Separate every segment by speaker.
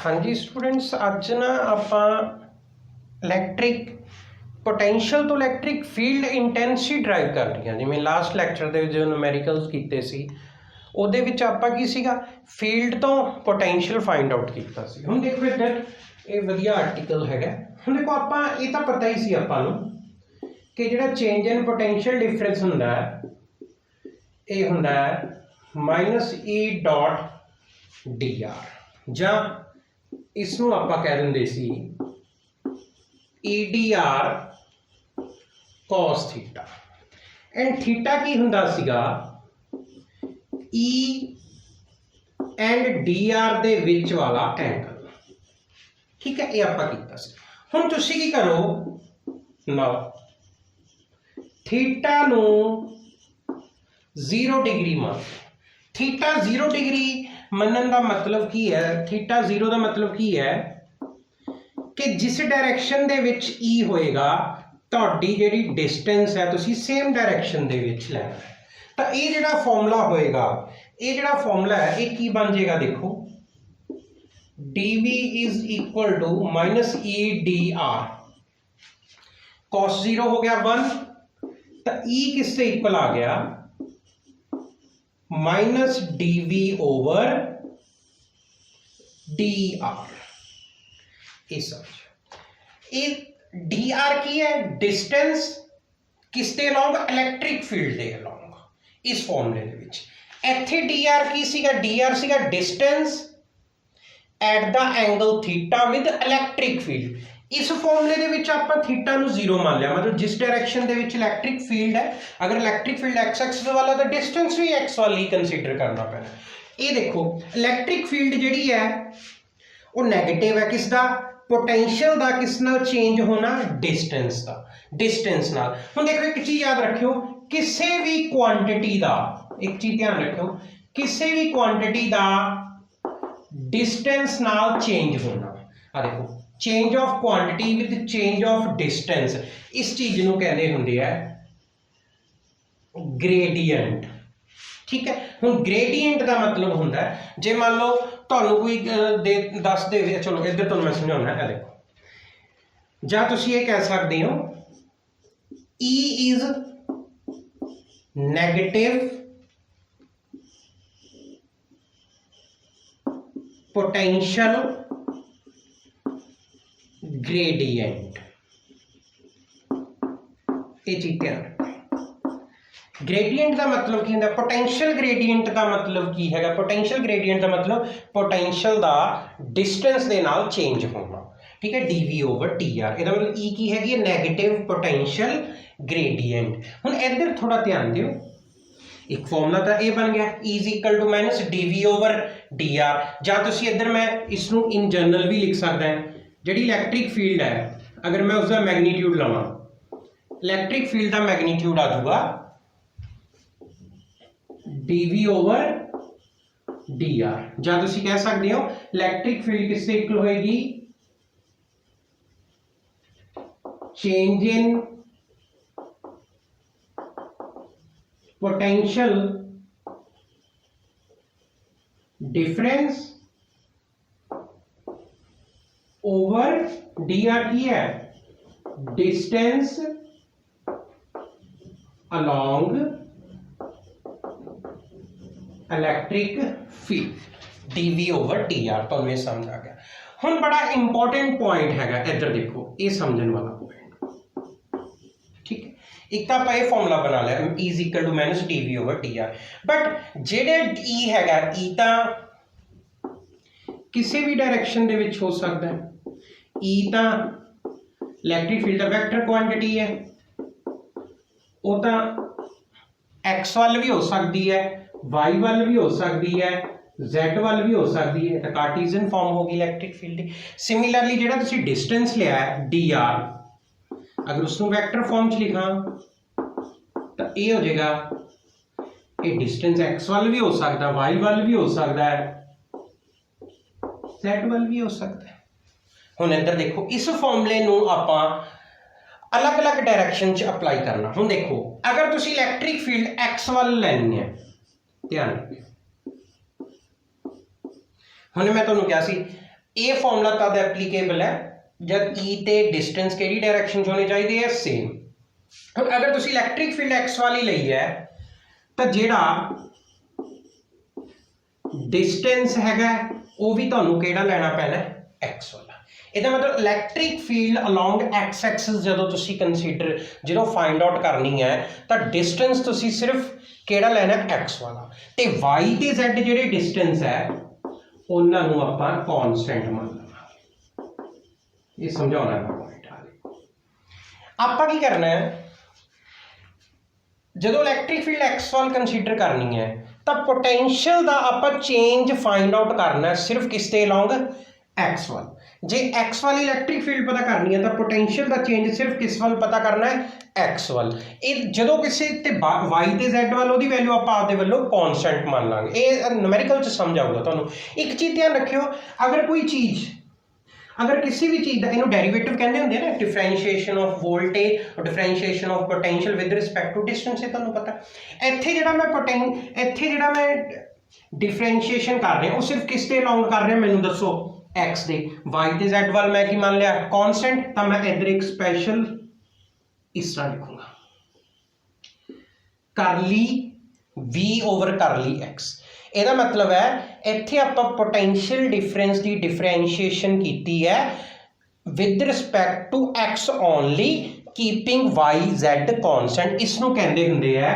Speaker 1: हाँ जी स्टूडेंट्स, अज ना आपां इलैक्ट्रिक पोटेंशियल तो इलैक्ट्रिक फील्ड इंटेंसिटी ड्राइव कर रही हैं। जिवें लास्ट लैक्चर दे जो न्यूमैरिकल्स कीते सी ਉਹਦੇ ਵਿੱਚ ਆਪਾਂ ਕੀ ਸੀਗਾ फील्ड तो पोटेंशियल फाइंड आउट कीता सी। हुण देखो इधर ये वधिया आर्टिकल हैगा। हुण देखो आपां ये तो पता ही सी आपां नूं कि जिहड़ा चेंज इन पोटेंशियल डिफरेंस हुंदा है ये हुंदा है minus E dot D R जां इसनूं आपां कह दिंदे सी E D R cos theta. And theta की हुंदा सीगा ई एंड डी आर दे विच वाला एंगल। ठीक है, ये आपां कीता सी। हुण तुसीं की करो ना थीटा नूं 0 डिग्री मान। थीटा 0 डिग्री मनन का मतलब की है, थीटा 0 का मतलब की है कि जिस डायरैक्शन दे विच ई होएगा तुहाडी जिहड़ी डिस्टेंस है तुसीं सेम डायरैक्शन दे विच लैना है। तो ये जिहड़ा फॉर्मूला होएगा, ये जिहड़ा फॉर्मूला है ये की बन जाएगा, देखो dv is equal to minus E D R. Cos 0 हो गया 1, तो ई किससे इक्वल आ गया minus dv over D are. ये समझ, ये डी आर की है डिस्टेंस किसके अलॉन्ग, इलैक्ट्रिक फील्ड के अलॉन्ग। इस फॉर्मूले दे विच इत्थे डी आर की सीगा, डी आर सीगा distance at the angle theta with electric field. इस फॉर्मूले दे विच आपां थीटा नूं 0 मान लिया, मतलब जिस डायरैक्शन दे विच इलैक्ट्रिक फील्ड है, अगर इलैक्ट्रिक फील्ड एक्स एक्सिस वाला तो डिस्टेंस भी एक्स वाली कंसीडर करना पैना। ये देखो इलैक्ट्रिक फील्ड जिहड़ी है वो नैगेटिव है, किसदा पोटेंशियल दा, किस नाल चेंज होना डिस्टेंस दा, डिस्टेंस नाल। हुण देखो एक चीज याद रखियो, किसी भी क्वांटिटी दा, एक चीज ध्यान रखियो, किसी भी क्वांटिटी दा डिस्टेंस नाल चेंज होना। आ देखो change of quantity with change of distance, इस चीज नूं कहंदे हुंदे आ ग्रेडियंट। ठीक है, हुण ग्रेडियंट का मतलब हुंदा है जे मान लो तुहानूं कोई दस दे, चलो इधर तुहानूं मैं समझाउणा है। देखो जां तुसीं ये कह सकदे हो E is negative potential gradient. ये चीज ध्यान रखें। ग्रेडियंट का मतलब की होंदा, पोटेंशियल ग्रेडियंट का मतलब की है, पोटेंशियल ग्रेडियंट का मतलब पोटेंशियल का डिस्टेंस के नाल चेंज होना। ठीक है, dv ओवर टी आर, इसका मतलब ई की हैगी नेगेटिव पोटेंशियल ग्रेडियंट। हुण इधर थोड़ा ध्यान दियो, एक फॉर्मूला तो ये बन गया E is equal to minus dv over D R. जां तुसीं इधर मैं इसनूं इन जनरल भी लिख सकदा है, जिहड़ी इलैक्ट्रिक फील्ड है अगर मैं उसका मैग्नीट्यूड लवां, इलैक्ट्रिक फील्ड का मैग्नीट्यूड आ जाऊगा dv ओवर डी आर। जां तुसीं कह सकते हो इलैक्ट्रिक फील्ड किससे इक्वल होएगी, change in potential difference over D are की है distance along electric field dv over D are. तो ये समझ आ गया। हुण बड़ा इंपॉर्टेंट पॉइंट हैगा, इधर देखो ये समझने वाला पॉइंट। ठीक है, एक तो आप ये फॉर्मूला बना लिया E is equal to minus dv over D R, but जेडे E हैगा E तो किसी भी डायरेक्शन दे विच हो सकता है। E तो इलैक्ट्रिक फील्ड का वेक्टर क्वांटिटी है, वो तो x वाल भी हो सकती है, y वाल भी हो सकती है, z वाल भी हो सकती है, तो कार्टेशियन फॉर्म होगी इलैक्ट्रिक फील्ड। सिमिलरली जिहड़ा तुसीं डिस्टेंस लिया है dr, अगर उसको वेक्टर फॉर्म च लिखा तो ये हो जाएगा, ये डिस्टेंस x वाल भी हो सकता है, y वाल भी हो सकता है, z वाल भी हो सकता है। हुण इधर देखो इस फॉर्मूले नूं आपां अलग अलग डायरैक्शन च अप्लाई करना। हुण देखो अगर तुसीं इलैक्ट्रिक फील्ड x वाल लैनी है, ध्यान रखियो, हुणे मैं तुहानूं कहा सी ये फॉर्मूला तद एप्लीकेबल है जब ई ते डिस्टेंस किहड़ी डायरैक्शन च होनी चाहिए है सेम। हुण अगर तुसीं इलैक्ट्रिक फील्ड एक्स वाली लई है तो जिहड़ा डिस्टेंस हैगा वो भी तुहानूं किहड़ा लैना पैना एक्स वाला। ਇਹਦਾ मतलब electric field along x axis ਜਦੋਂ ਤੁਸੀਂ ਕੰਸੀਡਰ ਜਦੋਂ फाइंड आउट करनी है तो डिस्टेंस ਤੁਸੀਂ सिर्फ ਕਿਹੜਾ ਲੈਣਾ एक्स वाला ਤੇ y ਤੇ z ਜਿਹੜੇ डिस्टेंस है ਉਹਨਾਂ ਨੂੰ ਆਪਾਂ कांस्टेंट ਮੰਨ ਲਵਾਂਗੇ। ਇਹ ਸਮਝਾਉਣਾ ਹੈ ਪॉइंट ਆਪਾਂ ਕੀ ਕਰਨਾ है ਜਦੋਂ इलैक्ट्रिक फील्ड एक्स वाल कंसीडर करनी है तो पोटेंशियल का आप चेंज फाइंड आउट करना है सिर्फ किस ते अलॉन्ग एक्स वाल। जे एक्स वाली इलैक्ट्रिक फील्ड पता करनी है तो पोटेंशियल का चेंज सिर्फ किस वाल पता करना है एक्स वाल। ये जो किसी ते वाई ते जैड वाल ओहदी वैल्यू आप आपदे वल्लों कॉन्स्टेंट मान लांगे। ये न्यूमेरिकल च समझ आऊगा तुहानूं। एक चीज़ ध्यान रखियो अगर कोई चीज़ अगर किसी भी चीज़ का इन्हों डेरीवेटिव कहते होंगे ना डिफरेंशिएशन ऑफ वोल्टेज और differentiation of potential with respect to distance से तुहानूं पता इत्थे जिहड़ा मैं डिफरेंशिएशन कर रहा वो सिर्फ किस ते अलॉन्ग कर रहा मैनूं दसो एक्स दे वाई ते जैड वाल मैं की मान लिया कॉन्स्टेंट तो मैं इधर एक स्पैशल इस तरह लिखूंगा करली वी ओवर करली एक्स। ਇਹਦਾ मतलब है ਇੱਥੇ ਆਪਾਂ पोटेंशियल डिफरेंस की डिफरेंशिएशन की है with respect to X only keeping Y Z constant. इसनों कहते होंगे है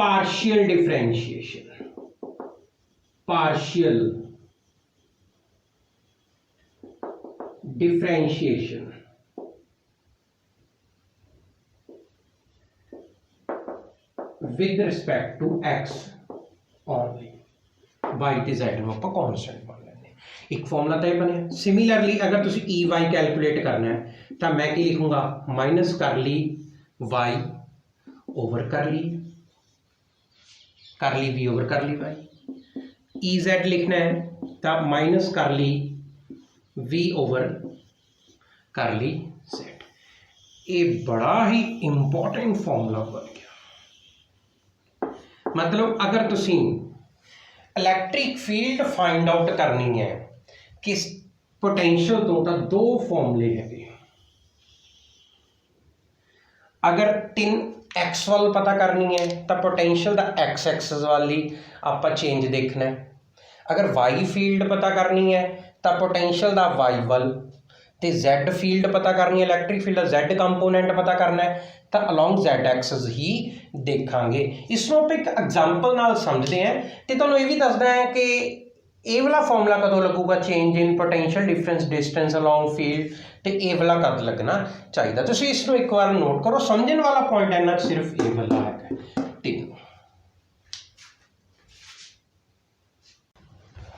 Speaker 1: partial differentiation. Partial differentiation with respect to X only Y ते जैड में आप कॉन्स्टेंट मान लेंगे। एक फॉर्मूला तो यह बनया। सिमिलरली अगर तुम ई वाई कैलकुलेट करना है तो मैं की लिखूंगा minus curly Y over curly V over curly Y. E Z लिखना है तो माइनस करली वी ओवर करली जेड। ये बड़ा ही इंपॉर्टेंट फॉर्मूला बन गया। मतलब अगर तुसी इलैक्ट्रिक फील्ड फाइंड आउट करनी है किस पोटेंशियल तो दो फॉर्मूले है। अगर 3 एक्स वाल पता करनी है तो पोटेंशियल का एक्स एक्सिस वाली आप चेंज देखना है। अगर वाई फील्ड पता करनी है तो पोटेंशियल का वाई वाल तो जैड फील्ड पता करनी है इलैक्ट्रिक फील्ड का जैड कंपोनेंट पता करना है तो अलॉन्ग जैड एक्सिस ही देखांगे। इसनों आप एक एग्जाम्पल नाल समझते हैं तो तुहानूं ये भी दसदा है कि ये वाला फॉर्मूला कदों लगूगा change in potential difference distance along field तो ये वाला कद लगना चाहिए। तुसीं इसनों एक बार नोट करो समझने वाला पॉइंट इन्ना सिर्फ ये वाला है 3।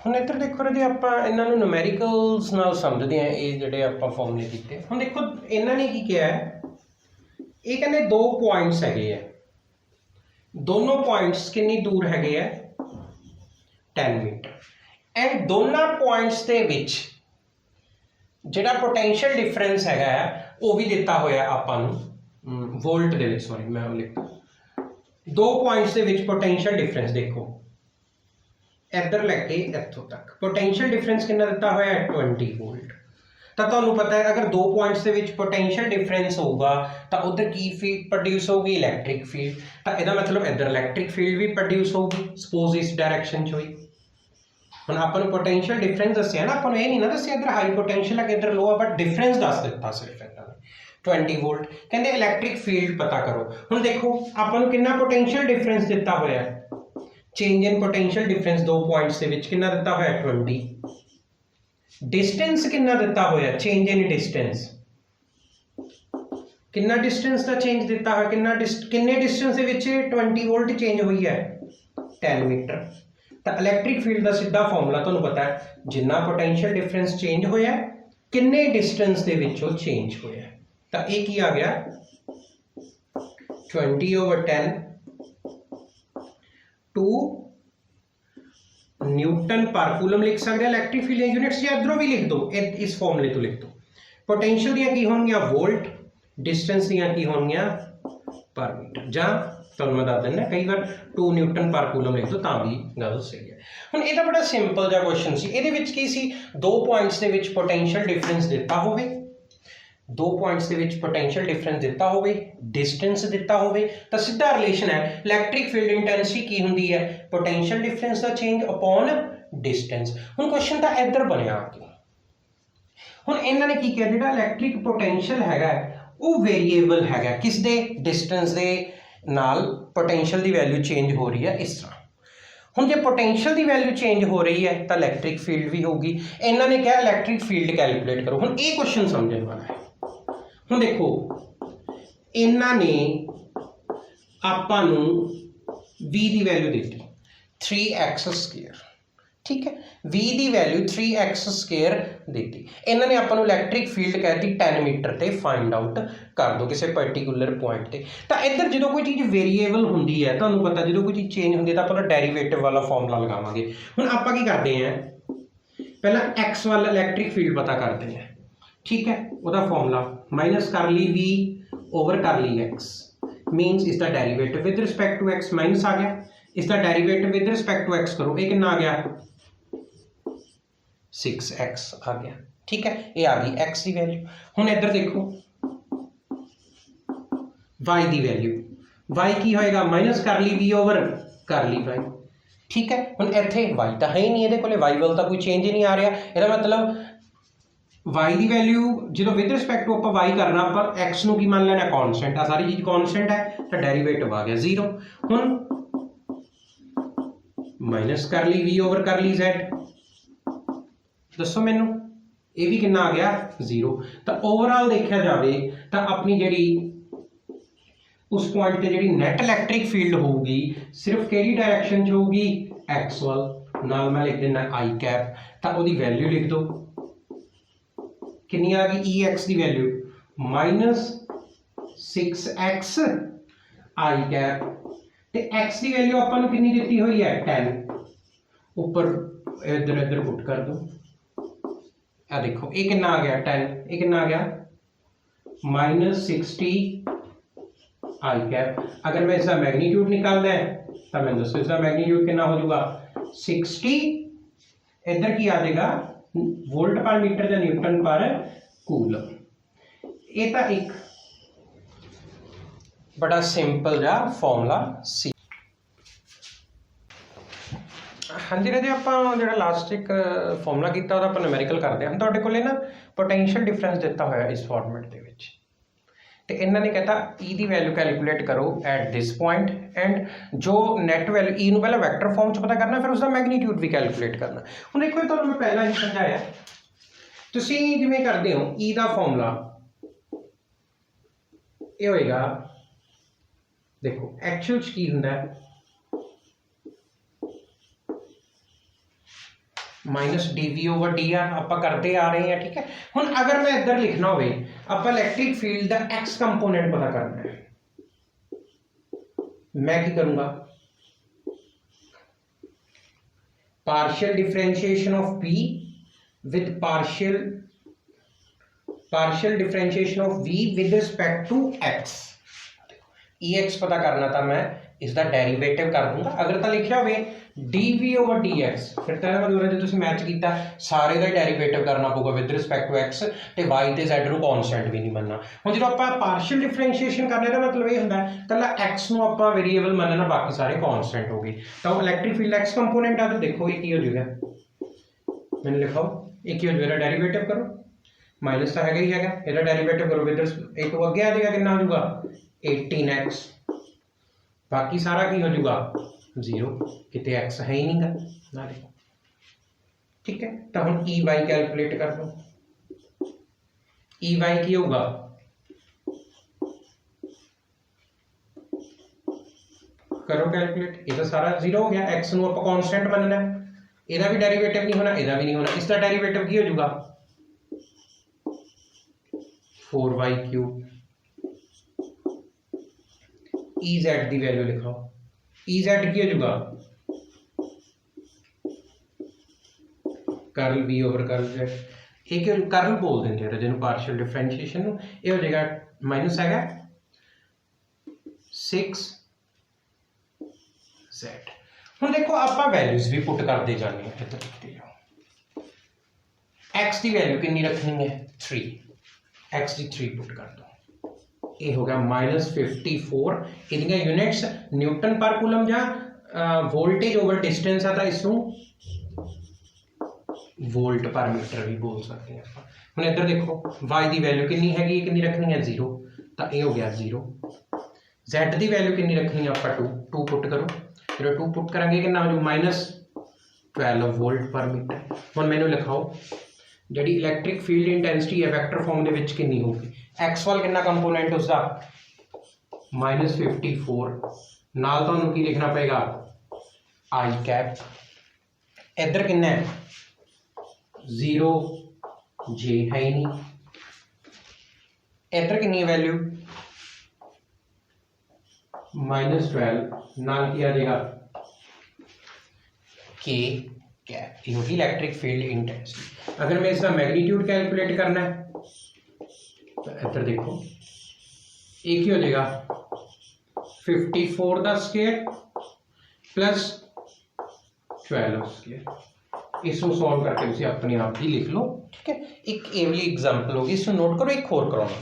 Speaker 1: हुण इधर देखो जी आप इन्होंने न्यूमेरिकल्स नाल समझते हैं ये जिहड़े आपां फॉर्मूले कीते। हुण देखो इन्होंने की किया है ये कहते 2 पॉइंट्स है दोनों पॉइंट्स कितनी दूर है 10 मीटर एंड दोनों पॉइंट्स के विच जिहड़ा पोटेंशियल डिफरेंस है वो भी दिता होया आपां नूं वोल्ट दे विच। सॉरी मैं लिखता 2 पॉइंट्स के विच पोटेंशियल डिफरेंस देखो इधर लैके इत्थों तक पोटेंशियल डिफरेंस कितना दिता होया 20 वोल्ट। तो तुहानूं पता है अगर 2 पॉइंट्स के विच पोटेंशियल डिफरेंस होगा तो उधर की फील्ड प्रोड्यूस होगी इलैक्ट्रिक फील्ड। तो इसका मतलब इधर इलैक्ट्रिक फील्ड भी प्रोड्यूस होगी सपोज इस डायरैक्शन च हुई। हुण आपां नूं पोटेंशियल डिफरेंस दस्सिया ना आपां नूं ये नहीं ना दस्सिया इधर हाई पोटेंशियल है इधर लो है बट डिफरेंस दस दिता सिर्फ इन्होंने 20 वोल्ट। कहते इलैक्ट्रिक फील्ड पता करो। हुण देखो आपां नूं कितना पोटेंशियल डिफरेंस दिता होया change in potential difference 2 points के विच कितना दिता होया 20। डिस्टेंस कितना दिता होया चेंज इन डिस्टेंस कितना डिस्टेंस का चेंज दिता है किन्ने डिस्टेंस के विच 20 वोल्ट चेंज हुई है 10 मीटर। तो इलैक्ट्रिक फील्ड का सीधा फॉर्मूला तुहानूं पता है जिन्ना पोटेंशियल डिफरेंस चेंज होया किन्ने डिस्टेंस के विचों चेंज होया। तो ये की आ गया 20/10 टू न्यूटन पर कूलम लिख सकते हैं इलैक्ट्रिक फील्ड यूनिट्स या इधरों भी लिख दो इस फॉर्मूले तो लिख दो। पोटेंशियल दियां की होंगियां वोल्ट डिस्टेंस दियां की होंगियां पर मीटर। जहाँ ਤੁਹਾਨੂੰ ਮੈਂ ਦੱਸ ਦਿੰਦਾ, ਕਈ ਵਾਰ 2 ਨਿਊਟਨ ਪਰ ਕੂਲਮ ਲਿਖ ਦੋ ਤਾਂ ਵੀ ਗੱਲ ਸਹੀ ਹੈ। ਹੁਣ ਇਹ ਤਾਂ ਬੜਾ ਸਿੰਪਲ ਜਿਹਾ ਕੁਐਸਚਨ ਸੀ। ਇਹਦੇ ਵਿੱਚ ਕੀ ਸੀ, 2 ਪੁਆਇੰਟਸ ਦੇ ਵਿੱਚ ਪੋਟੈਂਸ਼ੀਅਲ ਡਿਫਰੈਂਸ ਦਿੱਤਾ ਹੋਵੇ, 2 ਪੁਆਇੰਟਸ ਦੇ ਵਿੱਚ ਪੋਟੈਂਸ਼ੀਅਲ ਡਿਫਰੈਂਸ ਦਿੱਤਾ ਹੋਵੇ, ਡਿਸਟੈਂਸ ਦਿੱਤਾ ਹੋਵੇ, ਤਾਂ ਸਿੱਧਾ ਰਿਲੇਸ਼ਨ ਹੈ ਇਲੈਕਟ੍ਰਿਕ ਫੀਲਡ ਇੰਟੈਂਸਿਟੀ ਕੀ ਹੁੰਦੀ ਹੈ, ਪੋਟੈਂਸ਼ੀਅਲ ਡਿਫਰੈਂਸ ਦਾ ਚੇਂਜ ਅਪੋਨ डिस्टेंस। हुण क्वेश्चन तो इधर बनया कि हुण इन्होंने की किया, जिहड़ा इलैक्ट्रिक पोटेंशियल हैगा वो वेरीएबल हैगा किस दे, डिस्टेंस दे नाल पोटेंशियल की वैल्यू चेंज हो रही है इस तरह। हुण जे पोटेंशियल की वैल्यू चेंज हो रही है तो इलैक्ट्रिक फील्ड भी होगी। इन्होंने कहा इलैक्ट्रिक फील्ड कैलकुलेट करो। हुण ये क्वेश्चन समझने वाला है। हुण देखो इन्होंने आपां नूं v की वैल्यू दी 3x², ठीक है, v की वैल्यू 3x² दी। इन्होंने आपां इलैक्ट्रिक फील्ड कहती 10 मीटर से फाइंड आउट कर दो किसी पर्टिकुलर पॉइंट से। तो इधर जो कोई चीज़ वेरीएबल होंगी है, तुहानूं पता जो कोई चीज़ चेंज होंगी तो आप डेरीवेटिव वाला फॉर्मूला लगावांगे। हुण आपां की करते हैं, पहला x वाला इलैक्ट्रिक फील्ड पता करते हैं, ठीक है, वह फॉर्मूला माइनस कर ली v ओवर कर ली x मीनस इसका derivative with respect to x minus आ गया, इसका derivative with respect to x करो, ये कितना आ गया 6x आ गया, ठीक है, ये आ गई x की वैल्यू। हुण इधर देखो y की वैल्यू, y की होएगा माइनस कर ली v ओवर कर ली y, ठीक है। हुण इत्थे y तो है ही नहीं, ये वाई वाल तो कोई चेंज ही नहीं आ रहा। इसका मतलब y की वैल्यू जो विद रिस्पैक्ट टू आप y करना, आप x नूं की मान लेना कॉन्स्टेंट, आ सारी चीज़ कॉन्स्टेंट है तो डेरीवेटिव आ गया 0। हुण माइनस कर ली v ओवर कर ली z, दसो मैनू ये भी कितना आ गया 0। तो ओवरऑल देखा जाए तो अपनी जी उस पॉइंट पर जी नैट इलैक्ट्रिक फील्ड होगी सिर्फ किहड़ी डायरैक्शन च होगी, एक्स वाल, नाल मैं लिख देना आई कैप, तो वो वैल्यू लिख दो कितनी आ गई, ई एक्स की वैल्यू -6x आई कैप, तो एक्स की वैल्यू आपां नूं कितनी दी हुई है 10, ऊपर इधर इधर पुट कर दो, आ देखो ये कितना आ गया 10, ये कितना आ गया -60 आई कैप। अगर मैं इसका मैग्नीट्यूड निकालना है तो मैं दसो इसका मैग्नीट्यूड कितना हो जाएगा 60, इधर की आ जाएगा वोल्ट पर मीटर या न्यूटन पर कूलम। ये तो एक बड़ा सिंपल जा फॉर्मूला सी। हाँ जी राजे, आप जो लास्ट एक फॉर्मूला किया वो आप न्यूमेरिकल करते हैं। तुहाडे कोले ना पोटेंशियल डिफरेंस दिता होया इस फॉर्मेट दे विच, तो इन्होंने कहता ई की वैल्यू कैलकुलेट करो एट दिस पॉइंट, एंड जो नैट वैल्यू ई नूं पहले वैक्टर फॉर्म च पता करना, फिर उसका मैग्नीट्यूड भी कैलकुलेट करना। हुण देखो तुहानूं मैं पहला ही समझाया, तुसीं जिवें करदे हो ई का फॉर्मूला ये होएगा, देखो एक्चुअल च की हुंदा है minus D over D are, आप करते आ रहे हैं, ठीक है। हुण अगर मैं इधर लिखना हो आप इलैक्ट्रिक फील्ड का एक्स कंपोनेंट पता करना है, मैं की करूंगा partial differentiation of P with partial differentiation of V with respect to X. E X पता करना था, मैं इसका डेरीवेटिव कर दूंगा। अगर तो लिखा हो D V over D X, फिर तो मतलब जो तुम मैच किया सारे का डेरीवेटिव करना पऊगा विद रिस्पैक्ट टू एक्स, तो वाई तो जैड को कॉन्स्टेंट भी नहीं बनना। हम जो आप पार्शियल डिफरेंशिएशन करने का मतलब ये होंगे कला एक्स को आप वेरीएबल मनना, बाकी सारे कॉन्स्टेंट हो गए। तो इलैक्ट्रिक फील्ड एक्स कंपोनेंट आ, तो देखो ये हो जाएगा, मैंने लिखाओ एक हो जाएगा, डेरीवेटिव करो, माइनस तो है ही है, यदा डेरीवेटिव करो विद एक तो अगे आ जाएगा, कितना हो जाएगा 18x, बाकी सारा की हो जाएगा 0, कितने एक्स है ही नहीं ना, ठीक है। तो हम ई वाई कैलकुलेट कर दो, ई वाई की होगा करो कैलकुलेट, ये तो सारा 0 हो गया, एक्स नूं आपां कांस्टेंट मनना है, इसका भी डेरीवेटिव नहीं होना, इसका भी नहीं होना, इसका डेरीवेटिव की हो जाएगा 4y³ ई जेड की वैल्यू लिखाओ, ई जेड की हो जाएगा curly B over curly Z, एक कर्ल बोल देंगे जिन्होंने पार्शियल डिफरेंशिएशन, ये हो जाएगा माइनस है 6 Z। ਹੁਣ ਦੇਖੋ ਆਪਾਂ वैल्यूज भी पुट करते जाने हैं, इधर देखते जाओ। x की वैल्यू कितनी रखनी है 3, x की 3 पुट कर दो, ये हो गया -54। इनका यूनिट्स न्यूटन पर कूलम या वोल्टेज ओवर डिस्टेंस है, तो इसको वोल्ट पर मीटर भी बोल सकते हैं आप। हुण इधर देखो y की वैल्यू कितनी हैगी, कितनी रखनी है 0, तो ये हो गया 0। z की वैल्यू कितनी रखनी है आप 2 पुट करो, जो 2 पुट करांगे कितना हो जाऊ -12 वोल्ट पर मीटर। हुण मैनू लिखाओ जिहड़ी इलैक्ट्रिक फील्ड इंटेंसिटी है वैक्टर फॉर्म दे विच कितनी होगी, एक्स वाल कितना कंपोनेंट उसका -54, नाल तुहानूं की लिखना पेगा आई कैप, इधर कितना है 0 जे है ही नहीं, इधर कितनी वैल्यू -12, नाल की आ जाएगा के कैप, ये होगी इलैक्ट्रिक फील्ड इंटेंसिटी। अगर मैं इसका मैग्नीट्यूड कैलकुलेट करना है तो इधर देखो एक ही हो जाएगा 54 का स्क्वायर प्लस 12 स्क्वायर। इसको सॉल्व करके उसे अपने आप ही लिख लो, ठीक है। एक ये वाली एग्जांपल होगी, इसको नोट करो, एक होर कराना।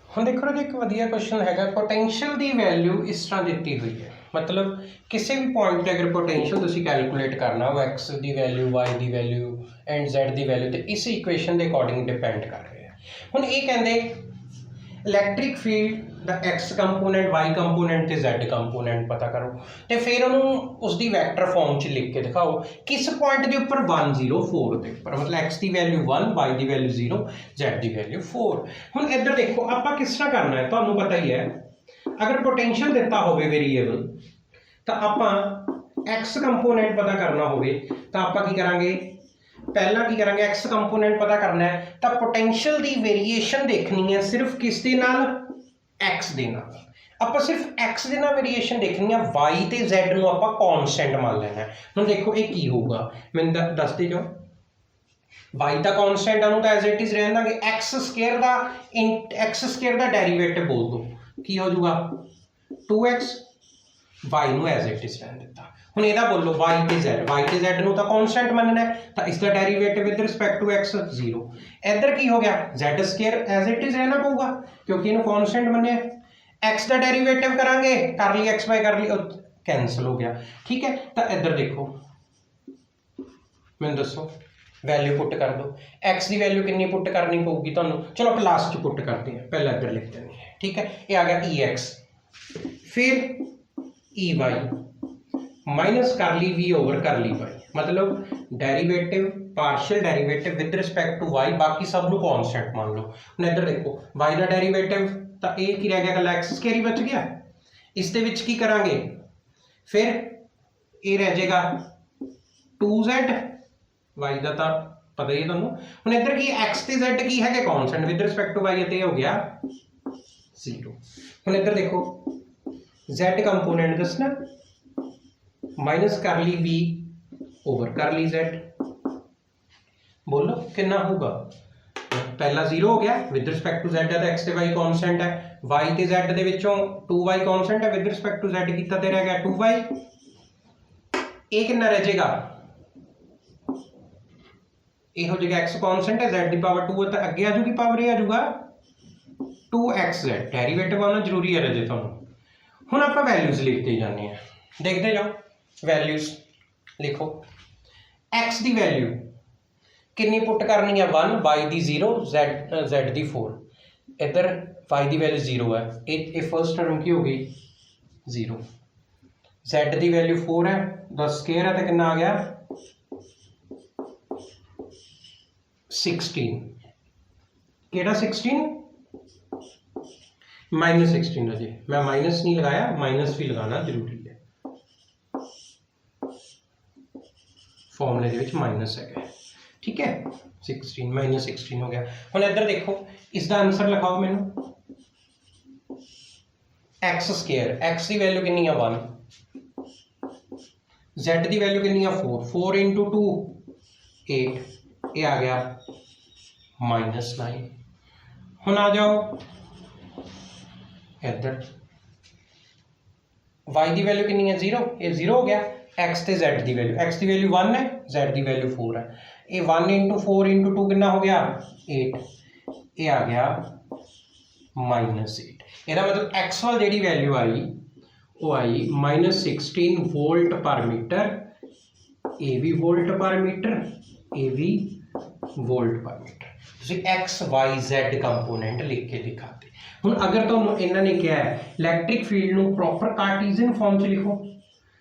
Speaker 1: हम देखो एक वधिया क्वेश्चन है, पोटेंशियल की वैल्यू इस तरह दी हुई है, मतलब किसी भी पॉइंट पर अगर पोटेंशियल तुसी कैलकुलेट करना हो एक्स की वैल्यू वाई की वैल्यू एंड जैड की वैल्यू, तो इस इक्वेशन के अकॉर्डिंग डिपेंड कर रहे हैं। हुण ये कहते इलैक्ट्रिक फील्ड दा एक्स कंपोनेंट वाई कंपोनेंट ते जैड कंपोनेंट पता करो, तो फिर उन्होंने उसकी वैक्टर फॉर्म च लिख के दिखाओ किस पॉइंट के उपर 104 के उपर, मतलब एक्स की वैल्यू 1 वाई की वैल्यू 0 जैड की वैल्यू 4। हुण इधर देखो आप किस तरह करना है, तुहानूं पता ही है अगर पोटेंशियल दिता हो वेरीएबल तो आप एक्स कंपोनेंट पता करना हो तो आप की करांगे, पहला की करांगे एक्स कंपोनेंट पता करना है तो पोटेंशियल की वेरीएशन देखनी है सिर्फ किस दे नाल एक्स दे नाल, आप सिर्फ एक्स दे नाल वेरीएशन देखनी है, वाई ते जैड नूं आप कॉन्स्टेंट मान लेना है। हुण देखो ये की होगा मैंने दस दे जाओ, वाई का कॉन्स्टेंट है तो एज इट इज रहन देंगे, एक्स स्क्वायर का डेरीवेटिव बोल दो की हो जाऊगा 2x, वाई नूं एज इट इज रहन दिता। हुण इहदा बोलो वाई ते जैड नूं तां कॉन्स्टेंट मनना है, तो इसका derivative with respect to X 0। इधर की हो गया Z square as it is रहना पऊगा क्योंकि इन्हूं कॉन्स्टेंट मन्निया, एक्स का डेरीवेटिव करांगे कर ली एक्स बाय कर ली कैंसल हो गया, ठीक है। तो इधर देखो मैनूं दसो वैल्यू पुट कर दो, एक्स की वैल्यू कितनी पुट करनी पऊगी तुहानूं, चलो आप लास्ट च पुट करते हैं, पहला इधर लिख देंगे, ठीक है। ये आ गया ई एक्स फिर ई वाई माइनस कर ली V over curly Y, मतलब derivative partial derivative with respect to Y, बाकी सब नूं कॉन्स्टेंट मान लो। हुण इधर देखो वाई का डेरीवेटिव तो ये की रह गया कल एक्स स्क्वायर ही बच गया, इस दे विच की करांगे फिर ये रह जाएगा 2z, वाई का तो पता ही है तुहानूं। हुण इधर की एक्स ते जैड की है constant with respect to Y, तो हो गया 0। हुण इधर देखो z कंपोनेंट दसना माइनस कर ली बी ओवर कर ली z, बोलो कितना होगा, पहला 0 हो गया विद रिस्पेक्ट टू z है तो एक्स ते वाई कॉन्स्टेंट है, वाई ते z दे विचों 2y कॉन्स्टेंट है विद रिस्पेक्ट टू z कीता ते रह गया 2y, ये कितना रह जाएगा ये हो जाएगा x कॉन्स्टेंट है z दी पावर 2 है तो अगे आ जाऊगी पावर ये आ जाऊगा 2xz, डेरीवेटिव आना जरूरी है रजे तुहानूं। हुण आपां वैल्यूज लिखते जाने हैं, देखते जाओ वैल्यूज लिखो, एक्स की वैल्यू कितनी पुट करनी है 1, वाई की 0 जैड की 4, इधर वाई की वैल्यू 0 है, ये फर्स्ट टर्म की हो गई 0, जैड की वैल्यू 4 है, 10 स्क्वायर है तो कितना आ गया 16, केड़ा 16 -16 है जी, मैं माइनस नहीं लगाया, माइनस भी लगाना जरूरी है, फॉर्मूले दे विच माइनस है, ठीक है। 16 -16 हो गया। हुण इधर देखो इसका आंसर लिखाओ मैनू, एक्स स्क्वायर एक्स की वैल्यू कितनी है 1, जेड की वैल्यू कितनी है 4, 4 इंटू 2 8, ये आ गया -9। हुण आ जाओ इधर y की वैल्यू कितनी है 0, ये 0 हो गया। x ते z की वैल्यू, x की वैल्यू 1 है, z की वैल्यू 4 है। ये 1 × 4 × 2 कितना हो गया 8, ये आ गया -8। ਇਹਦਾ मतलब x वाल ਜਿਹੜੀ वैल्यू आई वो आई -16 वोल्ट पर मीटर, ये भी वोल्ट पर मीटर, ये भी वोल्ट पर मीटर। ਤੁਸੀਂ एक्स वाई जैड कंपोनेंट लिख के दिखाते। ਹੁਣ अगर ਤੁਹਾਨੂੰ ਇਹਨਾਂ ने ਕਿਹਾ है इलैक्ट्रिक फील्ड ਨੂੰ प्रॉपर कार्टीजियन फॉर्म 'ਚ लिखो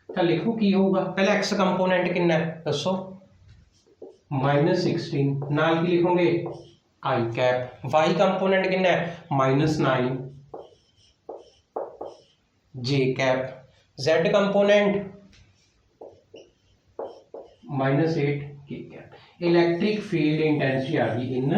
Speaker 1: ਤਾਂ लिखो की होगा। पहले एक्स कंपोनेंट कितना है दसो, -16 नाल की लिखोगे आई कैप। वाई कंपोनेंट कितना है -9 जे कैप। जेड कंपोनेंट -8 के कैप। इलैक्ट्रिक फील्ड इंटेंसिटी आ गई इन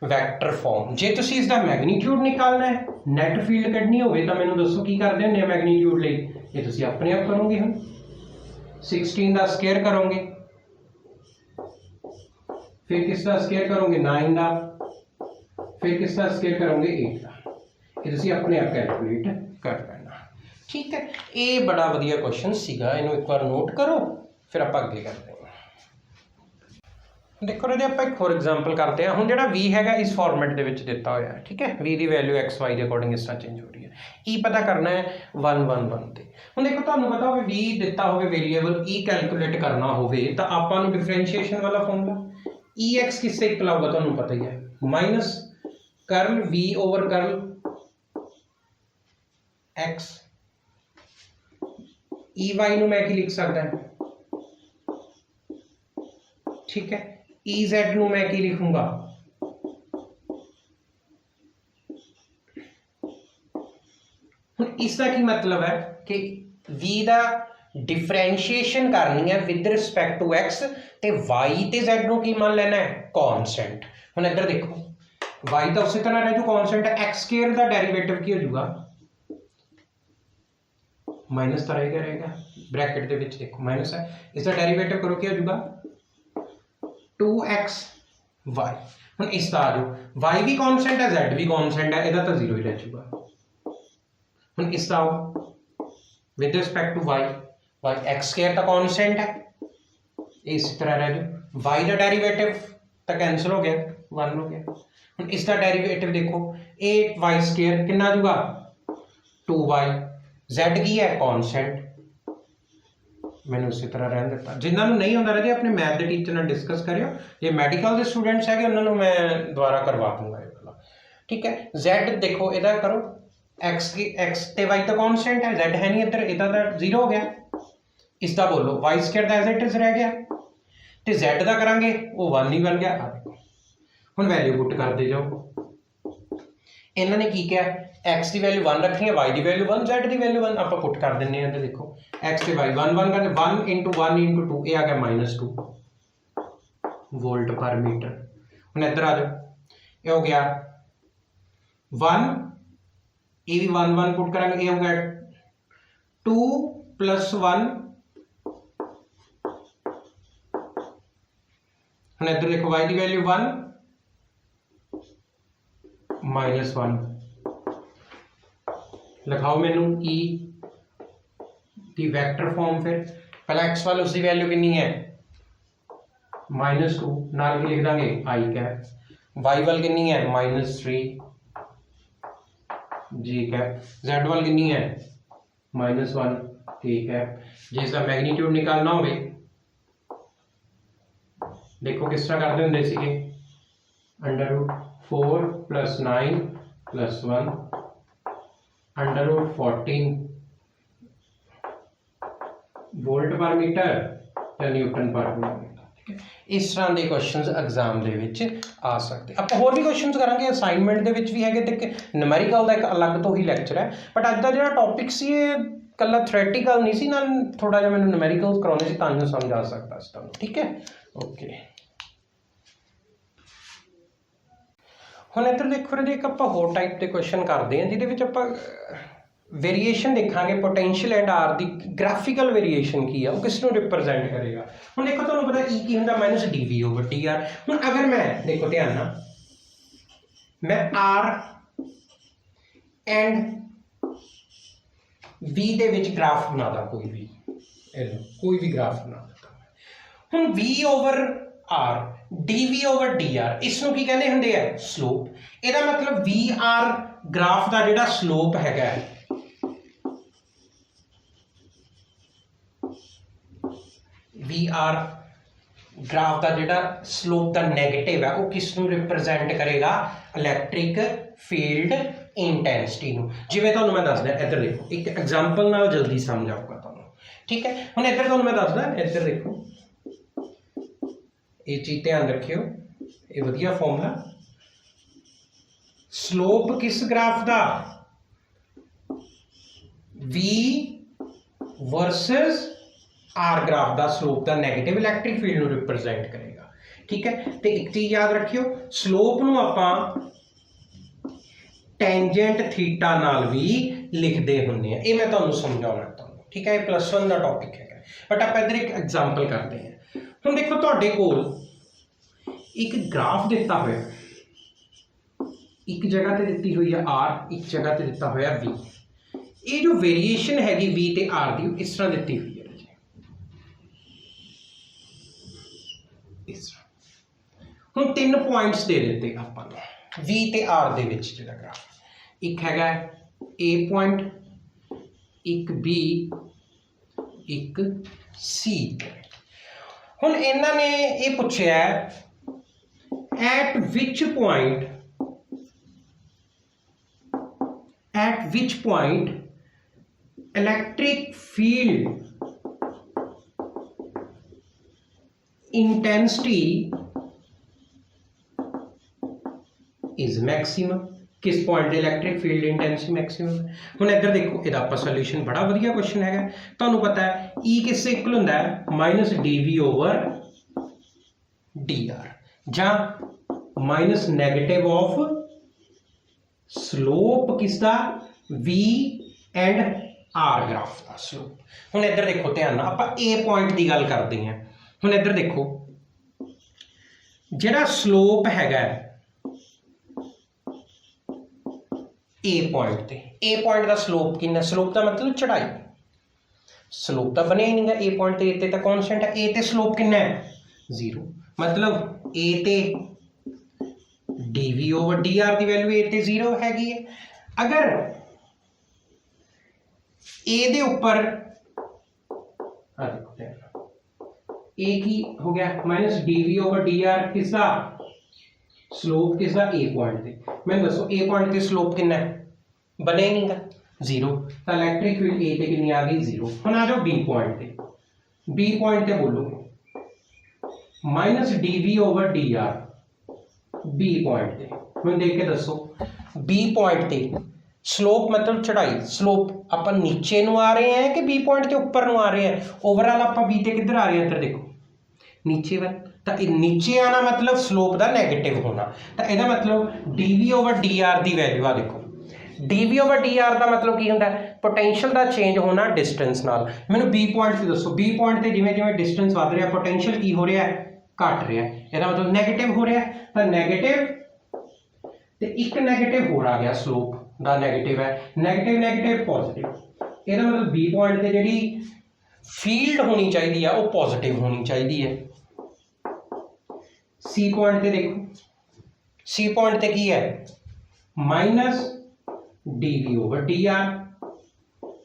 Speaker 1: वैक्टर फॉर्म। जे तुसी इसका मैग्नीट्यूड निकालना है, नैट फील्ड कढ़नी होवे तां मैनूं दसो की करदे हुंदे आ मैग्नीट्यूड लई। ये तुसी अपने आप करोगे, हम 16 का स्केयर करोगे, फिर किसका स्केयर करोगे 9 का, फिर किसका स्केयर करोगे 8 का। ये तुसी अपने आप कैलकुलेट कर लेना। ठीक है, ये बड़ा वधिया क्वेश्चन सीगा, इनू एक बार नोट करो फिर आप अगे करते हैं। देखो जी आप एक होर एग्जाम्पल करते हैं। हुण जिहड़ा v हैगा इस फॉर्मेट दे विच दिता होया है, ठीक है। v की वैल्यू x y के अकॉर्डिंग इस तरह चेंज हो रही है। e पता करना है 1 1 1 ते। हुण देखो तुहानूं पता होवे v दिता होवे वेरीएबल, e कैलकुलेट करना होवे तां आपां नूं डिफरेंशिएशन वाला फॉर्मूला ex किससे इक्वल होगा तुहानूं पता ही है, minus curl v over curl x। ey नूं मैं की लिख सकदा है, ठीक है। EZ नूं मैं की लिखूंगा, इसका की मतलब है कि v दा डिफरेंशिएशन करनी है विद रिस्पेक्ट टू x ते y ते z नूं की मान लेना है कांस्टेंट। हुण इधर देखो y तो उसी तरह रह जो कांस्टेंट है, x स्क्वायर दा डेरिवेटिव की हो जाऊगा माइनस तरह ही रहेगा, ब्रैकेट दे विच देखो माइनस है, इसका डेरिवेटिव करो क्या हो जाऊगा 2x y। हुण इसका आ जाओ y भी कांस्टेंट है z भी कांस्टेंट है, इहदा तां 0 ही रह जाऊगा। हुण इसका आओ with respect to y, y x square तां कांस्टेंट है, इस तरह रह जाओ y का डेरिवेटिव तां कैंसिल हो गया 1 हो गया। हुण इसका डेरिवेटिव देखो 8y स्क्वायर कितना आ जाऊगा 2y, z की है कांस्टेंट, मैंने उसी तरह रहन दिता। जिन्होंने नहीं आता रहे अपने मैथ के टीचर नाल डिस्कस करियो, ये मैडिकल के स्टूडेंट्स है उन्होंने मैं दोबारा करवा दूंगा ये वाला, ठीक है। z देखो इधर करो x की x ते y तो कांस्टेंट है, z है नहीं इधर, इधर तो 0 हो गया। इसका बोलो y स्क्वायर दा एज इट इज रह गया ते z दा करांगे वो 1 ही बन गया। आ देखो हुण वैल्यू पुट करते जाओ, इन्होंने की किया x की वैल्यू 1 रखनी है, y की वैल्यू 1, z की वैल्यू 1 आप पुट कर देने हैं। तो देखो x से y 1 1 करते 1 × 1 × 2 ये आ गया -2 वोल्ट पर मीटर। हुण इधर आ जाओ ये हो गया 1, ये भी 1 1 पुट करेंगे, ये हो गया 2 + 1। हुण इधर देखो y की वैल्यू 1 -1 लिखाओ मैनू e की वैक्टर फॉर्म। फिर पहला x वाल उसकी वैल्यू कितनी है -2 नाल की लिख देंगे i कैप, y वाल कितनी है -3 g कैप, z वाल कितनी है -1 k कैप। जिसका मैग्नीट्यूड निकालना हो देखो किस तरह करते होंगे सीगे √4 + 9 + 1 √14 वोल्ट पर मीटर या न्यूटन पर मीटर। इस तरह के क्वेश्चन एग्जाम के आ सकते। आप होर भी क्वेश्चन करांगे असाइनमेंट के भी है, तो न्यूमेरिकल का एक अलग तो ही लैक्चर है, बट अज का जो टॉपिक से ये कला थ्रैटिकल नहीं सी, नाल थोड़ा जिहा मैंने न्यूमेरिकल कराने से तां समझ आ सकता तुहानूं, ठीक है। ओके हुण इधर देखो जी एक आप होर टाइप के क्वेश्चन करते हैं जिहदे विच आपां वेरीएशन देखांगे पोटेंशियल एंड आर दी ग्राफिकल वेरीएशन की है, वो किस नूं रिप्रजेंट करेगा। हुण देखो तुहानूं पता ई की हुंदा -dv/dr। हुण अगर मैं देखो ध्यान नाल मैं आर एंड V ਦੇ ਵਿੱਚ ਗ੍ਰਾਫ ਬਣਾਦਾ ਕੋਈ ਵੀ ਗ੍ਰਾਫ ਬਣਾ ਦਿੱਤਾ ਹੁਣ V over R dV over dr ਇਸ ਨੂੰ ਕੀ ਕਹਿੰਦੇ ਹੁੰਦੇ ਆ ਸਲੋਪ ਇਹਦਾ ਮਤਲਬ VR ਗ੍ਰਾਫ ਦਾ ਜਿਹੜਾ ਸਲੋਪ ਹੈਗਾ VR ग्राफ का जिहड़ा स्लोप का नैगेटिव है वो किस नूं रिप्रजेंट करेगा इलैक्ट्रिक फील्ड इंटेंसिटी नूं जिवें तुहानूं मैं दसदा इधर देखो एक एग्जांपल नाल जल्दी समझ आऊगा तुहानूं ठीक है हुण इधर तुहानूं मैं दसदा इधर देखो ये चीज़ ध्यान रखियो ये वधिया फॉर्मूला स्लोप किस ग्राफ का V वर्सेस आर ग्राफ का स्लोप का नैगेटिव इलैक्ट्रिक फील्ड नूं रिप्रजेंट करेगा ठीक है तो एक चीज़ याद रखियो स्लोप नूं आपां टेंजेंट थीटा नाल भी लिखते होंगे ये मैं तुहानूं समझाउणा तुहानूं ठीक है +1 का टॉपिक है बट आप इधर एक एग्जाम्पल करते हैं हुण देखो तुहाडे कोल एक ग्राफ दिता होया एक जगह ते दिती हुई है R एक जगह ते दिता होया V ये जो वेरीएशन हैगी V ते R दी इस तरह दिती हुई है ਹੁਣ 3 पॉइंट्स दे दिते ਆਪਾਂ ਨੂੰ V ਤੇ R ਦੇ ਵਿੱਚ ਜਿਹੜਾ ਗ੍ਰਾਫ ਇੱਕ ਹੈਗਾ A पॉइंट ਇੱਕ B ਇੱਕ C ਹੁਣ ਇਹਨਾਂ ਨੇ ਇਹ ਪੁੱਛਿਆ at which point electric field intensity is maximum किस point electric field intensity maximum है हुण इधर देखो इहदा आपां सोल्यूशन बड़ा वधिया क्वेश्चन है तुहानूं पता है E किससे इक्वल हुंदा है -dV ओवर dr जां माइनस नैगेटिव ऑफ स्लोप किसदा V एंड R ग्राफ का स्लोप हुण इधर देखो ध्यान नाल आपां A पॉइंट की गल करते हैं हुण इधर देखो जिहड़ा स्लोप हैगा A पॉइंट ते A पॉइंट का स्लोप कितना स्लोप का मतलब चढ़ाई स्लोप तो बनया ही नहीं है A पॉइंट ते तो कॉन्स्टेंट है A ते स्लोप कितना है 0 मतलब A ते dV ओवर dr की वैल्यू A ते 0 हैगी है अगर A दे ऊपर A की हो गया -dV ओवर dr किसका स्लोप किसका A पॉइंट ते मैं दसो A पॉइंट ते स्लोप कितना है बने ही नहीं 0 तो इलैक्ट्रिक फील्ड A ते कितनी आ गई 0 हुण आ जाओ B पॉइंट ते बोलो -dV over dr B point ते हुण देख के दसो B पॉइंट ते स्लोप मतलब चढ़ाई स्लोप अपन नीचे नूं आ रहे हैं कि B पॉइंट के ऊपर नूं आ रहे हैं ओवरऑल आप B ते किधर आ रहे हैं इधर देखो नीचे वाल तो नीचे आना मतलब स्लोप का नैगेटिव होना तो यदा मतलब dV ओवर dr की वैल्यू आ देखो dV ओवर dr का मतलब की होंदा पोटेंशियल का चेंज होना डिस्टेंस नाल मैनूं B पॉइंट से दसो B पॉइंट से जिवें जिवें डिस्टेंस वध रहा पोटेंशियल की हो रहा है घट रहा है यदा मतलब नैगेटिव हो रहा है तो नैगेटिव तो एक नैगेटिव हो आ गया स्लोप का नैगेटिव है नैगेटिव पॉजिटिव यदा मतलब B पॉइंट से जिहड़ी फील्ड होनी चाहिए वो पॉजिटिव होनी चाहिए है C पॉइंट पे देखो C पॉइंट पे की है -dV ओवर dr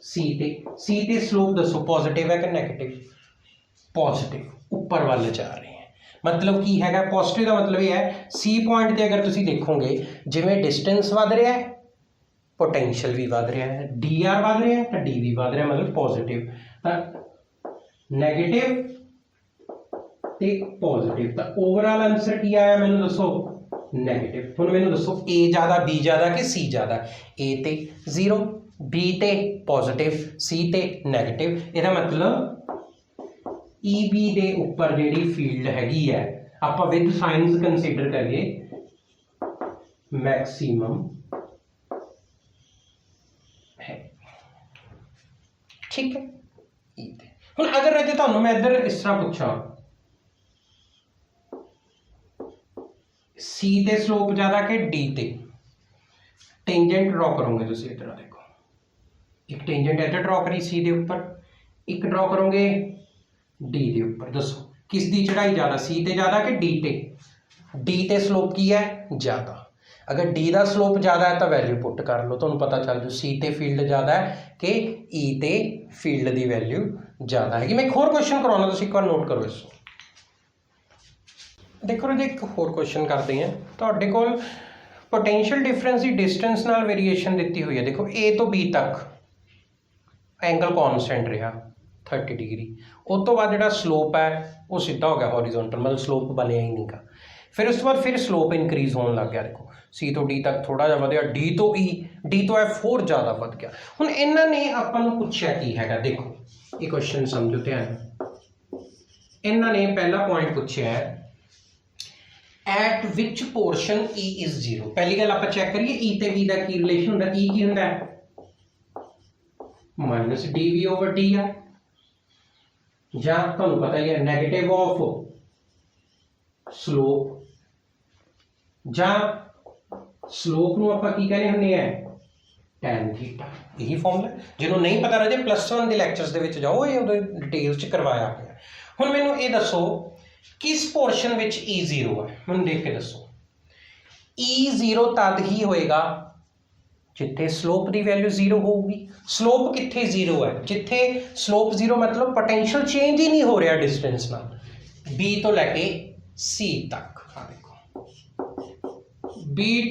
Speaker 1: C ते स्लोप दसो पॉजिटिव है कि नेगेटिव पॉजिटिव ऊपर वाले जा रहे हैं मतलब की है पॉजिटिव का मतलब ये है C पॉइंट पे अगर तुसीं देखोगे जिवें डिस्टेंस वध रहा है पोटेंशियल भी वध रहा है dr वध रहा है तो dV वध रहा है मतलब पॉजिटिव नैगेटिव पॉजिटिव तो ओवरऑल आंसर की आया मैंने दसो नैगेटिव हुण मैंने दसो A ज़्यादा B ज़्यादा कि C ज़्यादा A ते 0 B ते पॉजिटिव C ते नैगेटिव इसका मतलब EB दे ऊपर जिहड़ी फील्ड हैगी है आपां विद साइंस कंसीडर करिए मैक्सिमम है ठीक है हुण अगर अजे तुहानूं मैं इधर इस तरह पूछां C ते स्लोप ज़्यादा कि D ते टेंजेंट ड्रॉ करोगे तुसीं इधर देखो एक टेंजेंट इधर ड्रॉ करी सी के उपर, एक ड्रॉ करोगे डी के उपर। दसो किस दी चढ़ाई ज़्यादा, सी ते ज़्यादा कि डी ते? डी ते स्लोप की है ज़्यादा। अगर डी का स्लोप ज़्यादा है तो वैल्यू पुट कर लो, तुहानूं पता चल जू सी ते फील्ड ज़्यादा है कि ई ते फील्ड की वैल्यू ज़्यादा है। मैं एक होर क्वेश्चन करवाना, तुसीं एक बार नोट करो इस। देखो जी एक होर क्वेश्चन करते हैं, तुहाडे कोल पोटेंशियल डिफरेंस की डिस्टेंस नाल वेरीएशन दी हुई है। देखो ए तो बी तक एंगल कॉन्सटेंट रहा 30 डिग्री, उस तो बाद जो स्लोप है वो सीधा हो गया हॉरिजोंटल, मतलब स्लोप बनया ही नहीं गा। फिर उस बाद फिर स्लोप इंक्रीज होने लग गया। देखो सी तो डी तक थोड़ा जहा वधिया, डी तो ई, डी तो F4 ज़्यादा वध गया। हुण इन्हां ने आपां नूं पुछया की हैगा, देखो ये क्वेश्चन समझो ध्यान। इन्हां ने पहला पॉइंट पुछया है eight which portion E is 0। पहली गल आपां चैक करिए ई ते बी दा की रिलेशन हुंदा, ई की हुंदा minus D V over D आ, जां तुहानूं पता ही है नैगेटिव ऑफ स्लोप, जां स्लोप नूं आपां की कहने हुंदे आ टैन थीटा। यही फॉर्मूला, जिन्हों नहीं पता रहे +1 के लैक्चरस दे विच जाओ, ये उहदे डिटेल च करवाया गया। हुण मैनूं ये दसो किस पोर्शन विच ई 0 है, मैनूं देख के दसो। ई 0 तद ही होएगा जिथे स्लोप की वैल्यू 0 होगी। स्लोप कित्थे 0 है, जिथे स्लोप 0 मतलब पोटेंशियल चेंज ही नहीं हो रहा डिस्टेंस नाल, बी तो लैके सी तक। बी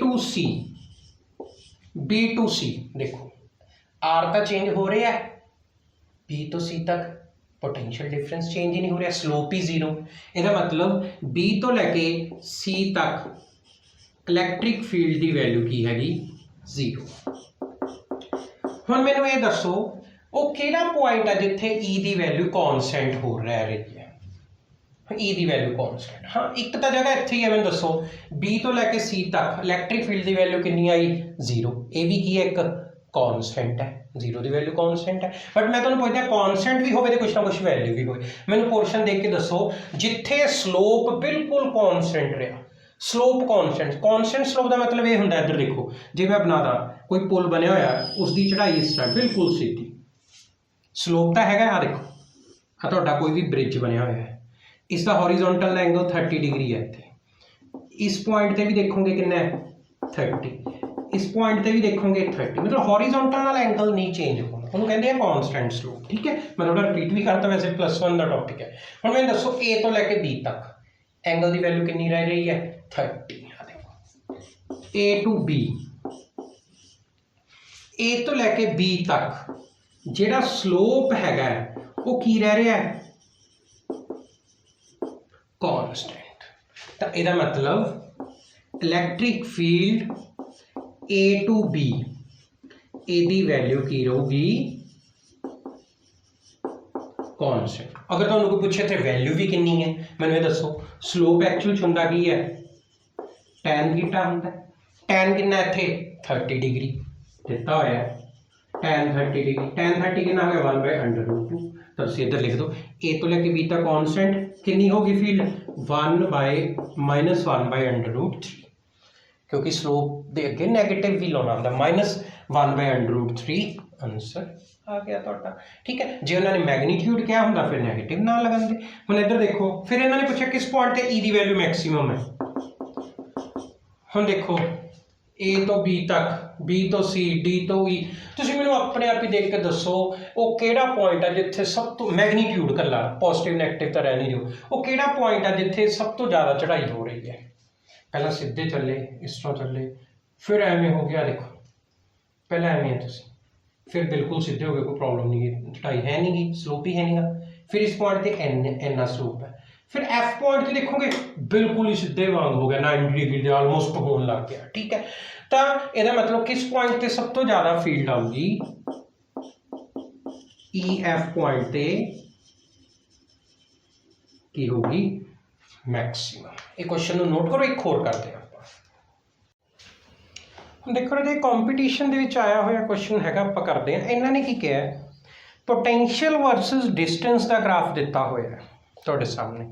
Speaker 1: टू सी देखो आर का चेंज हो रहा है, बी तो सी तक पोटेंशियल डिफरेंस चेंज ही नहीं हो रहा, स्लोप ही 0। इसका मतलब बी तो लैके सी तक इलैक्ट्रिक फील्ड की वैल्यू की हैगी 0। हुण मैनूं ये दसो वो किहड़ा पॉइंट है जिथे ई की वैल्यू कॉन्सटेंट हो रह रही है, ई की वैल्यू कॉन्सटेंट। हाँ एक तो जगह इत्थे ही है, मैनूं दसो बी तो लैके सी तक इलैक्ट्रिक फील्ड की वैल्यू कितनी आई 0, ये भी की है एक कॉन्सटेंट है, 0 की वैल्यू कॉन्सटेंट है। बट मैं तुहानूं पुछदा कॉन्सटेंट भी होवे ते कुछ ना कुछ वैल्यू भी होवे। मैनूं पोर्शन देख के दसो जिथे स्लोप बिल्कुल कॉन्सटेंट रहा, स्लोप कॉन्सटेंट स्लोप का मतलब ये होंगे, इधर देखो जे मैं बना दा कोई पुल बनया होया उसकी चढ़ाई इस तरह बिल्कुल सीधी, स्लोप तो हैगा। आ देखो आ तुहाडा कोई भी ब्रिज बनया होया है, इसका हॉरिजोंटल एंगल 30 डिग्री है इत्थे, इस पॉइंट पे भी देखोगे कितना है 30, इस पॉइंट पे भी देखोगे 30, मतलब हॉरिजोंटल नाल एंगल नहीं चेंज होना, उन्होंने कहते हैं कॉन्सटेंट स्लोप। ठीक है, मैं थोड़ा रिपीट भी करता, वैसे +1 का टॉपिक है। हुण मैं दसो ए तो लैके बी तक एंगल की वैल्यू कितनी रह रही है 30। ए टू बी, ए तो लैके बी तक जिहड़ा स्लोप हैगा वो की रह रहा है कॉन्स्टेंट। तो इसका मतलब electric field A to B एदी वैल्यू की रहूगी कॉन्स्टेंट। अगर तुहानूं कोई पूछे थे वैल्यू भी कितनी है, मैनूं ये दसो स्लोप एक्चुअल हुंदा की है टैन थीटा हुंदा, टैन कितना इत्थे 30 डिग्री दिता होया है, टैन 30 डिग्री, टैन 30 कितना हो गया 1/√2। तो तुसीं इधर लिख दो ए तो लैके बी तक कॉन्स्टेंट कितनी होगी फील्ड -1/√3, क्योंकि स्लोप दे अगे नैगेटिव भी लाना होंदा, -1/√3 आंसर आ गया तुहाडा। ठीक है, जे उन्होंने मैगनीट्यूड क्या होंदा फिर नैगेटिव ना लगांदे। हुण इधर देखो फिर इन्होंने पूछा किस पॉइंट ते ई दी वैल्यू मैक्सिमम है। हुण देखो ए तो बी तक, बी तो सी, डी तो ई, तुसीं मैनूं अपने आप ही देख के दसो वो किहड़ा पॉइंट है जिथे सब तो मैगनीट्यूड कला पॉजिटिव नैगेटिव तो रह नहीं दो, वो किहड़ा पॉइंट है जिथे सब तो ज़्यादा चढ़ाई हो रही है। पहला सीधे चले, इस तरह चले, फिर एवें हो गया, देखो पहला एवें है तुसीं, फिर बिल्कुल सीधे हो गए, कोई प्रॉब्लम नहीं है, चढ़ाई है नहीं गी, स्लोप ही है नहीं। फिर इस पॉइंट पर इन्ना स्लोप है, फिर एफ पॉइंट पे देखोगे बिल्कुल ही सीधे वांग हो गया 90 डिग्री ऑलमोस्ट होने लग गया। ठीक है, तो यदा मतलब किस पॉइंट पे सब तो ज्यादा फील्ड आऊगी ई एफ पॉइंट पे की होगी मैक्सिमम। एक क्वेश्चन नोट करो, एक होर करते हैं आप। देखो जी कंपीटीशन दे विच आया हुआ क्वेश्चन हैगा, आप करते हैं। इन्होंने की कहा पोटेंशियल वर्सेस डिस्टेंस का ग्राफ दिता हुआ है तुहाडे सामने।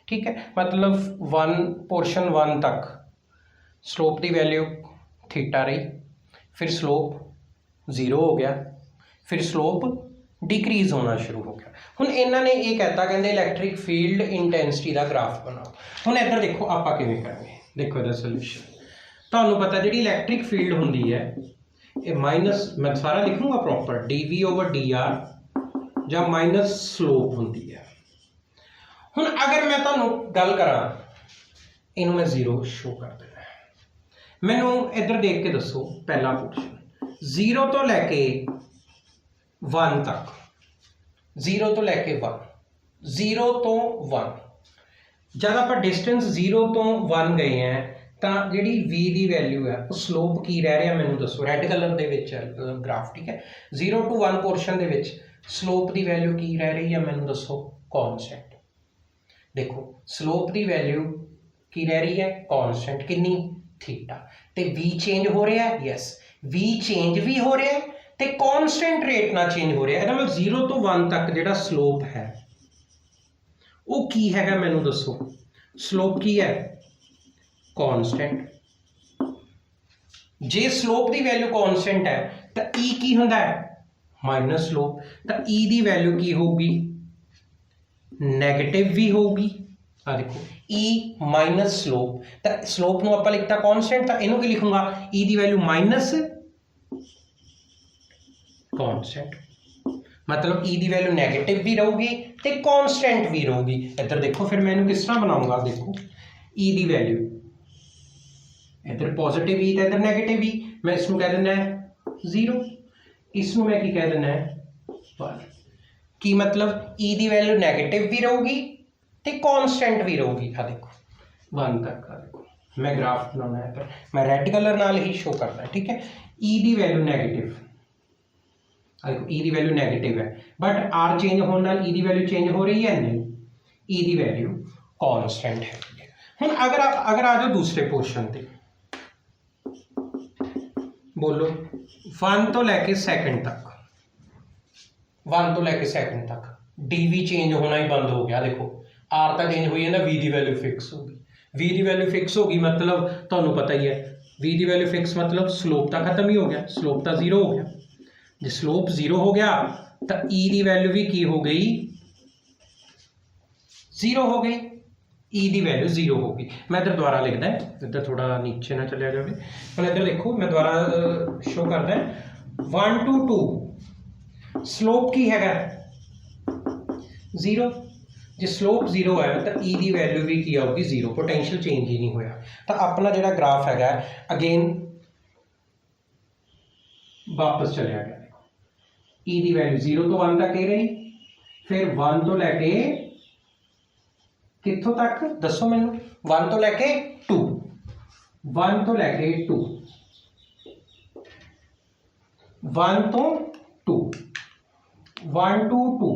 Speaker 1: ठीक है, मतलब 1 पोर्शन 1 तक स्लोप की वैल्यू थीटा रही, फिर स्लोप 0 हो गया, फिर स्लोप डिक्रीज होना शुरू हो गया। हुण इन्होंने ये कहता कहते इलैक्ट्रिक फील्ड इंटेंसिटी का ग्राफ बनाओ। हुण इधर देखो आप किवें करांगे, देखो इहदा सोल्यूशन। तुहानूं पता जिहड़ी इलैक्ट्रिक फील्ड हुंदी है ये माइनस, मैं सारा लिखूंगा प्रॉपर, dv ओवर dr जां माइनस स्लोप हुंदी है। हुण अगर मैं तुहानूं गल करां, इनू मैं जीरो शो कर देना है। मैनू इधर देख के दसो पहला पोर्शन 0 तो लैके 1 तक, 0 तो लैके 1, 0 तो 1, जब आप डिस्टेंस 0 तो 1 गए हैं तो जी v की वैल्यू है वो स्लोप की रह रहा, मैनू दसो। रैड कलर के ग्राफ, ठीक है। 0 to 1 पोर्शन के स्लोप की वैल्यू की रह रही है, मैनू दसो कॉन्स्टेंट। देखो स्लोप की वैल्यू की रह रही है कॉन्स्टेंट, कितनी थीटा, तो v चेंज हो रहा है, यस v चेंज भी हो रहा है तो कॉन्स्टेंट रेट ना चेंज हो रहा है। मतलब 0 to 1 तक जो स्लोप है वो की है, मैनू दसो स्लोप की है कॉन्स्टेंट। जे स्लोप की वैल्यू कॉन्स्टेंट है तो ई की होंदा है माइनस स्लोप, तो ई की वैल्यू की होगी नैगेटिव भी होगी। आ देखो ई माइनस स्लोप, तो स्लोप नूं आपां लिखता कॉन्स्टेंट, तो इनू की लिखूंगा ई की वैल्यू माइनस कॉन्स्टेंट, मतलब ई की वैल्यू नैगेटिव भी रहूगी तो कॉन्स्टेंट भी रहूगी। इधर देखो फिर मैं इनू किस तरह बनाऊंगा, देखो ई की वैल्यू इधर पॉजिटिव ई तो इधर नैगेटिव ई, मैं इसमें कह देना है 0, इसमें मैं की कह देना है 1, की मतलब ई की वैल्यू नैगेटिव भी रहूगी तो कांस्टेंट भी रहूगी। आ देखो 1 तक, आ देखो मैं ग्राफ बनाना है इधर, मैं रेड कलर नाल ही शो करना है, ठीक है। ई की वैल्यू नैगेटिव, आ देखो ई की वैल्यू नैगेटिव है, बट आर चेंज होने नाल ई की वैल्यू चेंज हो रही है, नहीं, ई की वैल्यू कांस्टेंट है। हुण अगर आ जाओ दूसरे पोर्शन पे, बोलो 1 तो लैके सेकंड तक, 1 तो लैके सेकंड तक dv चेंज होना ही बंद हो गया। देखो r तो चेंज हुई है ना, v की वैल्यू फिक्स होगी, v की वैल्यू फिक्स होगी मतलब तुहानू पता ही है v की वैल्यू फिक्स मतलब स्लोप तो खत्म ही हो गया, स्लोप तो 0 हो गया। जो स्लोप 0 हो गया तो e की वैल्यू भी की हो गई 0 हो गई, ई की वैल्यू 0 होगी। मैं इधर दोबारा लिखदा है, इधर थोड़ा नीचे ना चलिया जाए। हम इधर देखो मैं दोबारा शो करदा है 1 to 2 स्लोप की है 0, जो स्लोप 0 है तो ई की वैल्यू भी की आऊगी 0, पोटेंशियल चेंज ही नहीं होया। तो अपना जो ग्राफ है अगेन वापस चलिया गया। ई की वैल्यू 0 तो 1 तक ही रही, फिर 1 तो लैके कित्थों तक दसो मैनू, 1 तो लैके 2, 1 तो लैके 2, 1 तो 2, 1 to 2,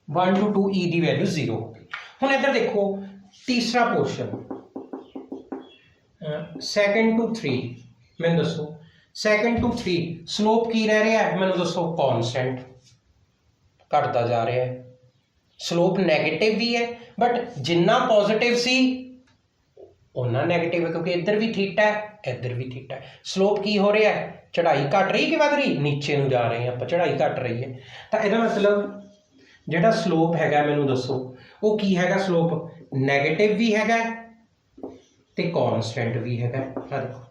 Speaker 1: 1 to 2 ई की वैल्यू 0 हो गई। हुण इधर देखो तीसरा पोर्शन सेकंड टू 3, मैनू दसो सेकंड टू 3 स्लोप की रह रहा है, मैनू दसो कॉन्स्टेंट घटता जा रहा है। स्लोप नैगेटिव भी है बट जिन्ना पॉजिटिव सी उन्ना नैगेटिव है, क्योंकि इधर भी थीटा है इधर भी थीटा है। स्लोप की हो रहा है, चढ़ाई घट रही कि वध रही, नीचे नूं जा रहे हैं आप, चढ़ाई घट रही है। तो यदा मतलब जिहड़ा स्लोप हैगा मैनू दसो वो की हैगा, स्लोप नैगेटिव भी हैगा ते कॉन्स्टेंट भी हैगा। देखो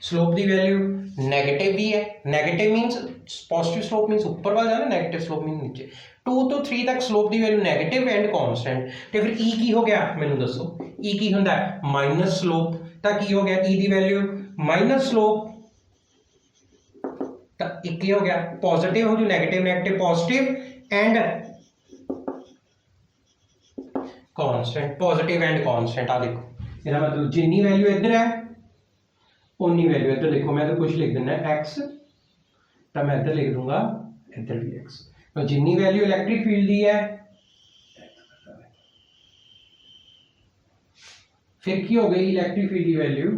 Speaker 1: स्लोप की वैल्यू नैगेटिव भी है, नैगेटिव मीनस पॉजिटिव स्लोप मीनस ऊपर वाला जाना, नैगेटिव स्लोप मीन नीचे। 2 to 3 तक स्लोप की वैल्यू नैगेटिव एंड कॉन्स्टेंट, तो फिर ई की हो गया मैनू दसो, ई की होंदा माइनस स्लोप, तो की हो गया ई की वैल्यू माइनस स्लोप, तो एक हो गया पॉजिटिव हो जो negative, negative positive and constant, positive and constant. आ देखो इसका मतलब जिन्नी वैल्यू इधर है उन्नी वैल्यू इधर, देखो मैं तो कुछ लिख देना एक्स, तो मैं इधर लिख दूंगा इधर भी एक्स, तो जिन्नी वैल्यू इलेक्ट्रिक फील्ड की है फिर की हो गई इलेक्ट्रिक फील्ड की वैल्यू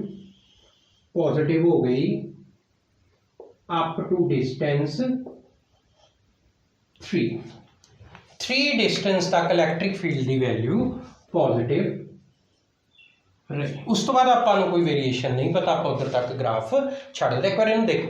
Speaker 1: पॉजिटिव हो गई अप टू डिस्टेंस 3 डिस्टेंस तक इलेक्ट्रिक फील्ड की वैल्यू पॉजिटिव रही। उस तो बाद आपां नूं कोई वेरीएशन नहीं पता, आप उधर तक ग्राफ छड्ड दे। एक बार इहनूं देखो